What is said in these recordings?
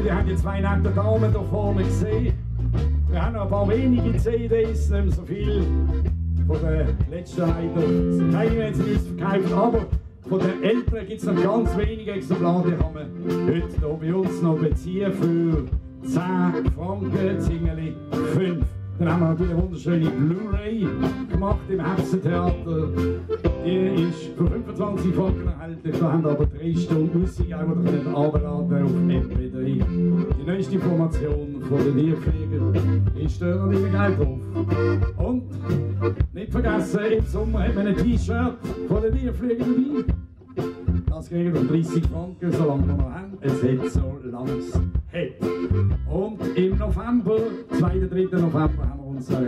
Wir haben die zwei netten Damen da vorne gesehen. Wir haben noch ein paar wenige CDs, nicht so viel. Von den letzten leider keine, wenn sie nichts verkauft. Aber von den Älteren gibt es noch ganz wenige Exemplare, die kann man heute hier bei uns noch beziehen für 10 Franken, Zingeli 5. Dann haben wir natürlich eine wunderschöne Blu-ray gemacht im Hexentheater. Die ist für 25 Franken erhältlich. Da haben wir aber 3 Stunden Musik, die wir runterladen auf MP3. Die neueste Information von den Tierpflegern ist da noch nicht Geld drauf. Und nicht vergessen, im Sommer hat man ein T-Shirt von den Tierpflegern dabei. Das kriegen wir 30 Franken, solange wir noch haben. Es hat so langs hat. Und im November, 2. 3. November, haben wir unser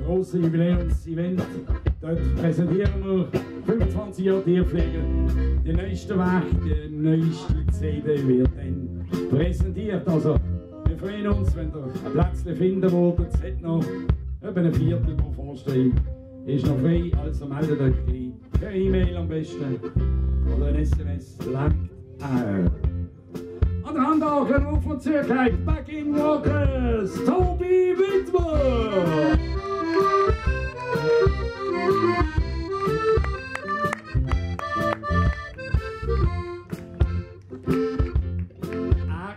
grosses Jubiläumsevent. Dort präsentieren wir 25 Jahre Tierpflege. Die neueste Werk, die neueste CD wird dann präsentiert. Also, wir freuen uns, wenn ihr ein Plätzchen finden wollt. Es hat noch etwa ein Viertel pro Vorstellung. Ist noch frei, also meldet euch gleich. Per E-Mail am besten. Oder ein SMS langt auch. An der Hand auch ein Ruf von Zürich, Backing Walkers, Tobi Wittmer!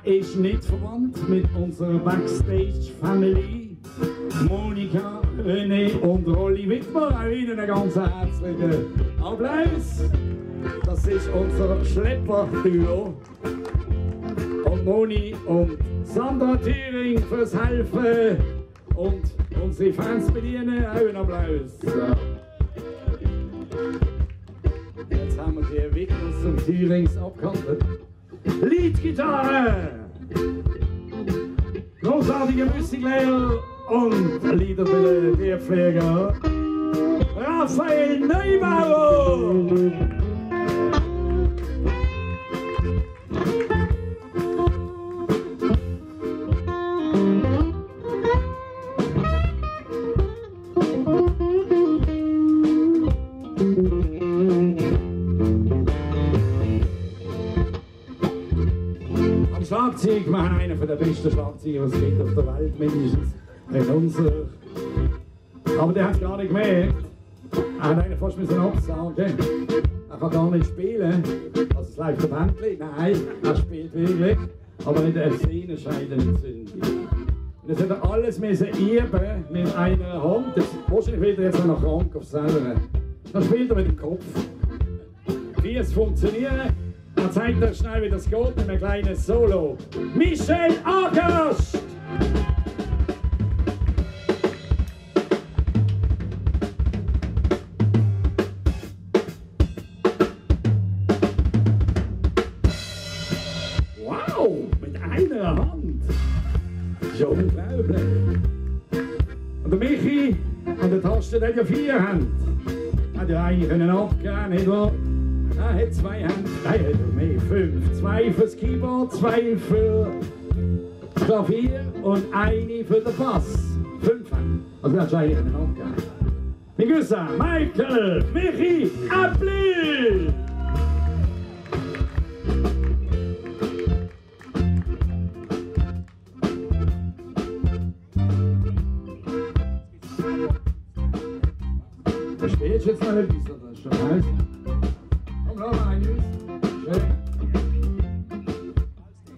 Er ist nicht verwandt mit unserer Backstage-Family. Monika, René und Rolli Wittmer. Auch Ihnen einen ganz herzlichen Applaus. Das ist unser Schlepper-Duo. Und Moni und Sandra Thüring fürs Helfen und unsere Fans bedienen. Auch einen Applaus. Jetzt haben wir die Wittmers und Thürings abgehandelt. Leadgitarre! Großartige Musiklehrer und Lieder für den Tierpfleger. Raphael Neubauer! Schlagzeug, wir haben einen der besten Schlagzeuger, was es gibt auf der Welt mindestens. Aber der hat es gar nicht gemerkt. Er hat einen fast absagen. Er kann gar nicht spielen. Also es läuft der Bändli. Nein, er spielt wirklich. Aber nicht eine Sehnenscheidenentzündung. Und das hat er alles müssen üben mit einer Hand. Das, wahrscheinlich wird er jetzt auch noch krank auf selber. Dann spielt er mit dem Kopf. Wie es funktioniert. Dann zeigt er schnell, wie das geht mit einem kleinen Solo. Michel Agast! Wow, mit einer Hand! Das ist ja unglaublich. Und der Michi an der Taste, der hat ja 4 Hände. Hat ja eigentlich abgeben, nicht wahr? Er hat 2 Hände, nein, er hat mehr, 5. 2 fürs Keyboard, 2 für Klavier und 1 für den Bass. 5 Hände. Also er hat eigentlich abgeben. Wir grüßen Michael, Michi, Applaus! Da spielst du jetzt noch etwas, oder? Das ist schon heiß. Komm, lass mal einen aus. Schön.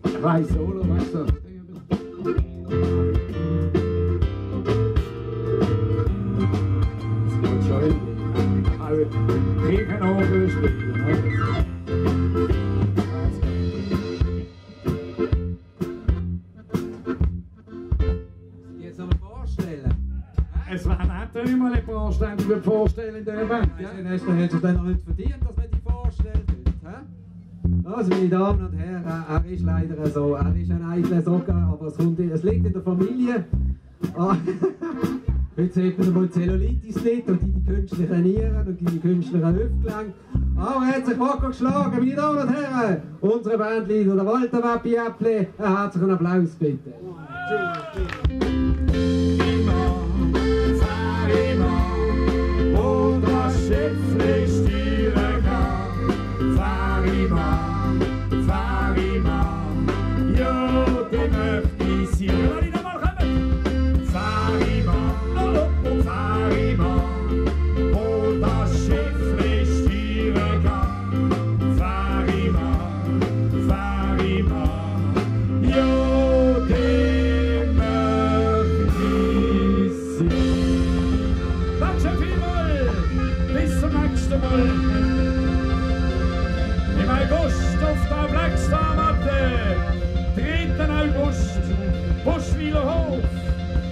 Ein kleines Solo, weißt du? Das geht schon. Aber ich kann auch spielen. Jetzt noch mal vorstellen. Es wäre nett, wenn ich mal eine paar Stände vorstellen in dieser Band. Ja, dann hast du dann noch nicht verdient, dass man die vorstellt wird. Also, meine Damen und Herren, er ist leider so, er ist ein eitler Socker, aber es liegt in der Familie. Heute sieht man mal Zellulitis nicht und die künstlichen Nieren und die künstlichen Hüftgelenke. Aber er hat sich wacker geschlagen, meine Damen und Herren. Unsere Bandleader, der Walter Wappi-Äpple, einen herzlichen Applaus bitte. Im August auf der Blackstar-Matte, 3. August, Buschwiler Hof.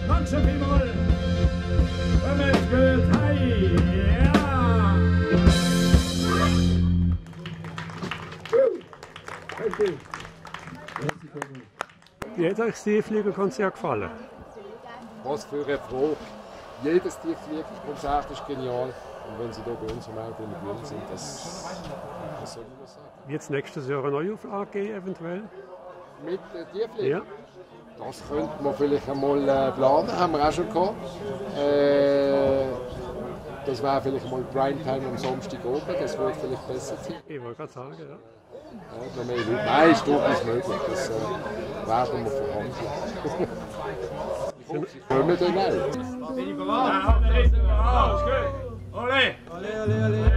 Danke vielmals. Kommt gut, hey, ja. Wie hat euch das Tieffliegerkonzert gefallen? Was für eine Frage. Jedes Tieffliegerkonzert ist genial. Und wenn Sie hier bei uns im Auto in der Bühne sind, das soll ich nur sagen. Wird es nächstes Jahr eine Neuauflage geben, eventuell? Mit Tiefflieger? Ja. Das könnte man vielleicht einmal planen, haben wir auch schon gehabt. Das wäre vielleicht mal Primetime am Samstag oben, das würde vielleicht besser sein. Ich wollte gerade sagen, ja. Ja, noch mehr Leute. Nein, ist durchaus möglich, das werden wir verhandeln. Ich hoffe, Sie kommen dann auch. Bin ich bereit? Ja, ist gut. Ole! Alle, alle, alle.